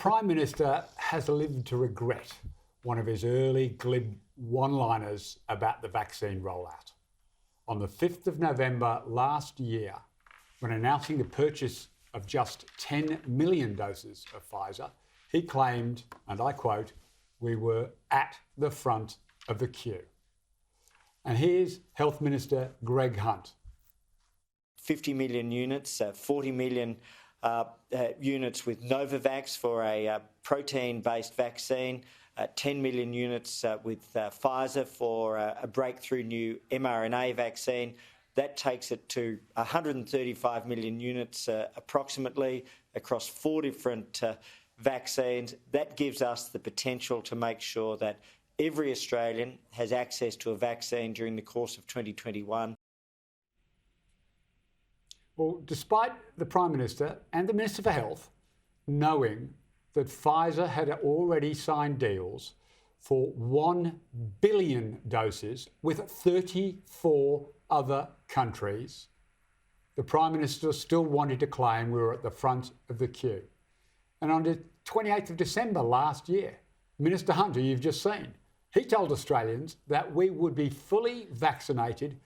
Prime Minister has lived to regret one of his early glib one-liners about the vaccine rollout. On the 5th of November last year, when announcing the purchase of just 10 million doses of Pfizer, he claimed, and I quote, "We were at the front of the queue." And here's Health Minister Greg Hunt. 50 million units, 40 million units with Novavax for a protein-based vaccine, 10 million units with Pfizer for a breakthrough new mRNA vaccine. That takes it to 135 million units approximately across 4 different vaccines. That gives us the potential to make sure that every Australian has access to a vaccine during the course of 2021. Well, despite the Prime Minister and the Minister for Health knowing that Pfizer had already signed deals for 1 billion doses with 34 other countries, the Prime Minister still wanted to claim we were at the front of the queue. And on the 28th of December last year, Minister Hunt, who you've just seen, he told Australians that we would be fully vaccinated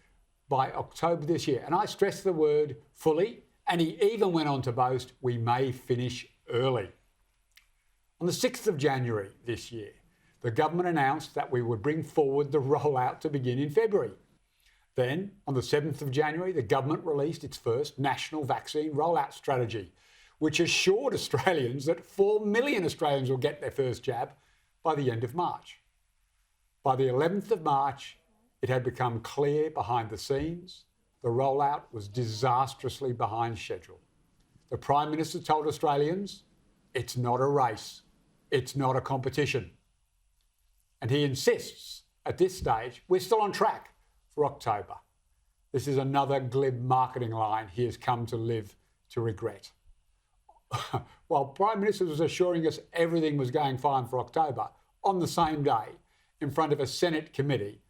by October this year. And I stress the word fully, and he even went on to boast we may finish early. On the 6th of January this year, the government announced that we would bring forward the rollout to begin in February. Then, on the 7th of January, the government released its first national vaccine rollout strategy, which assured Australians that 4 million Australians will get their first jab by the end of March. By the 11th of March, it had become clear behind the scenes the rollout was disastrously behind schedule. The Prime Minister told Australians, it's not a race, it's not a competition. And he insists at this stage we're still on track for October. This is another glib marketing line he has come to live to regret. While Prime Minister was assuring us everything was going fine for October, on the same day, in front of a Senate committee,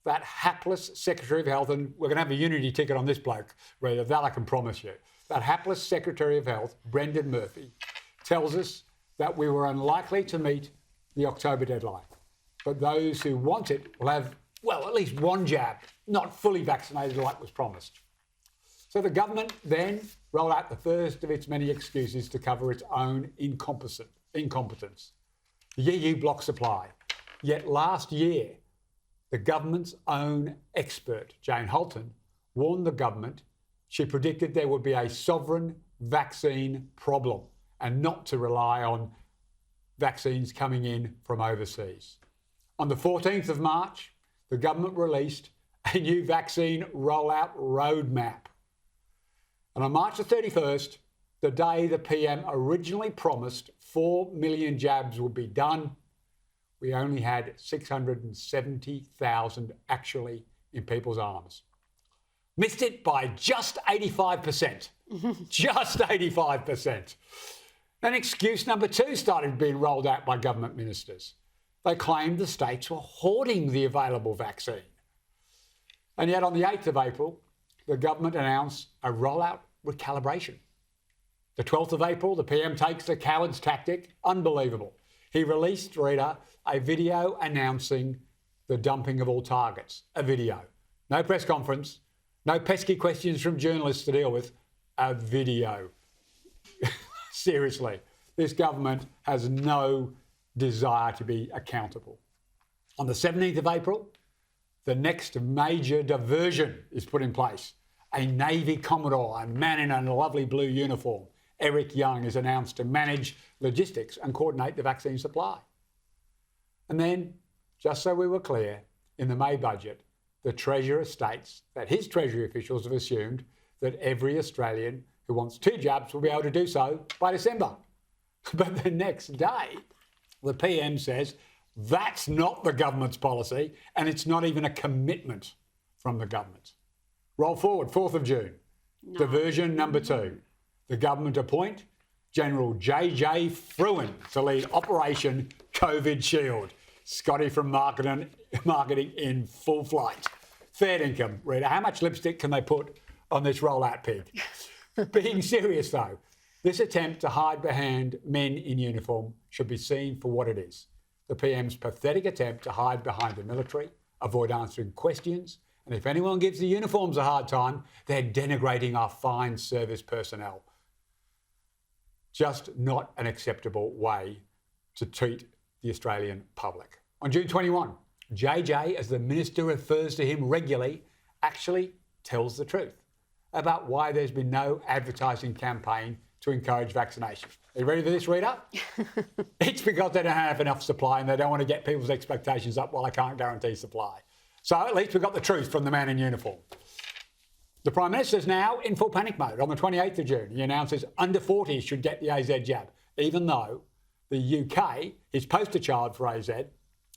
that hapless Secretary of Health, and we're going to have a unity ticket on this bloke, Rita, that I can promise you, that hapless Secretary of Health, Brendan Murphy, tells us that we were unlikely to meet the October deadline. But those who want it will have, well, at least one jab, not fully vaccinated like was promised. So the government then rolled out the first of its many excuses to cover its own incompetence. The EU block supply. Yet last year, the government's own expert, Jane Halton, warned the government she predicted there would be a sovereign vaccine problem and not to rely on vaccines coming in from overseas. On the 14th of March, the government released a new vaccine rollout roadmap. And on March the 31st, the day the PM originally promised 4 million jabs would be done, we only had 670,000 actually in people's arms. Missed it by just 85%. Just 85%. Then excuse number 2 started being rolled out by government ministers. They claimed the states were hoarding the available vaccine. And yet on the 8th of April, the government announced a rollout recalibration. The 12th of April, the PM takes the coward's tactic. Unbelievable. He released, Rita, a video announcing the dumping of all targets. A video. No press conference, no pesky questions from journalists to deal with. A video. Seriously, this government has no desire to be accountable. On the 17th of April, the next major diversion is put in place. A Navy Commodore, a man in a lovely blue uniform, Eric Young, is announced to manage logistics and coordinate the vaccine supply. And then, just so we were clear, in the May budget, the Treasurer states that his Treasury officials have assumed that every Australian who wants 2 jabs will be able to do so by December. But the next day, the PM says that's not the government's policy and it's not even a commitment from the government. Roll forward, 4th of June. No. Diversion number 2. The government appoint General JJ Frewen to lead Operation COVID Shield. Scotty from marketing in full flight. Fair income, Rita. How much lipstick can they put on this rollout pig? Being serious though, This attempt to hide behind men in uniform should be seen for what it is. The PM's pathetic attempt to hide behind the military, avoid answering questions, and if anyone gives the uniforms a hard time, they're denigrating our fine service personnel. Just not an acceptable way to treat the Australian public. On June 21, JJ, as the Minister refers to him regularly, actually tells the truth about why there's been no advertising campaign to encourage vaccination. Are you ready for this, reader? It's because they don't have enough supply and they don't want to get people's expectations up while they can't guarantee supply. So at least we got the truth from the man in uniform. The Prime Minister's now in full panic mode. On the 28th of June, he announces under 40s should get the AZ jab, even though the UK, his poster child for AZ,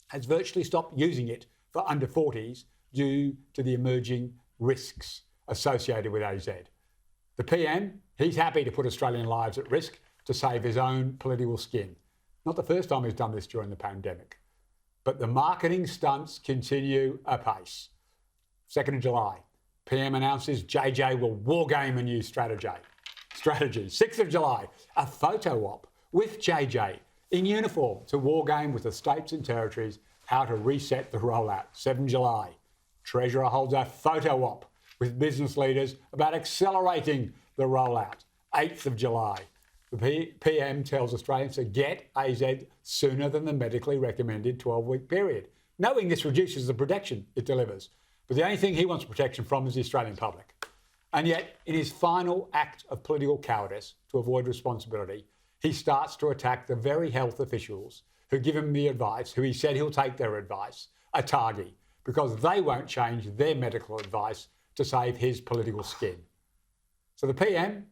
has virtually stopped using it for under 40s due to the emerging risks associated with AZ. The PM, he's happy to put Australian lives at risk to save his own political skin. Not the first time he's done this during the pandemic. But the marketing stunts continue apace. 2nd of July, PM announces JJ will wargame a new strategy. 6th of July, a photo op with JJ in uniform to wargame with the states and territories how to reset the rollout. 7 July, Treasurer holds a photo op with business leaders about accelerating the rollout. 8th of July, the PM tells Australians to get AZ sooner than the medically recommended 12-week period, knowing this reduces the protection it delivers. But the only thing he wants protection from is the Australian public. And yet, in his final act of political cowardice to avoid responsibility, he starts to attack the very health officials who give him the advice, who he said he'll take their advice, ATAGI, because they won't change their medical advice to save his political skin. So the PM,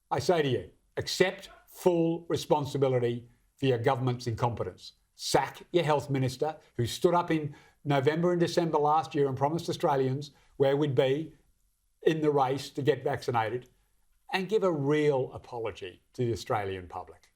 I say to you, accept full responsibility for your government's incompetence. Sack your health minister who stood up in November and December last year and promised Australians where we'd be in the race to get vaccinated, and give a real apology to the Australian public.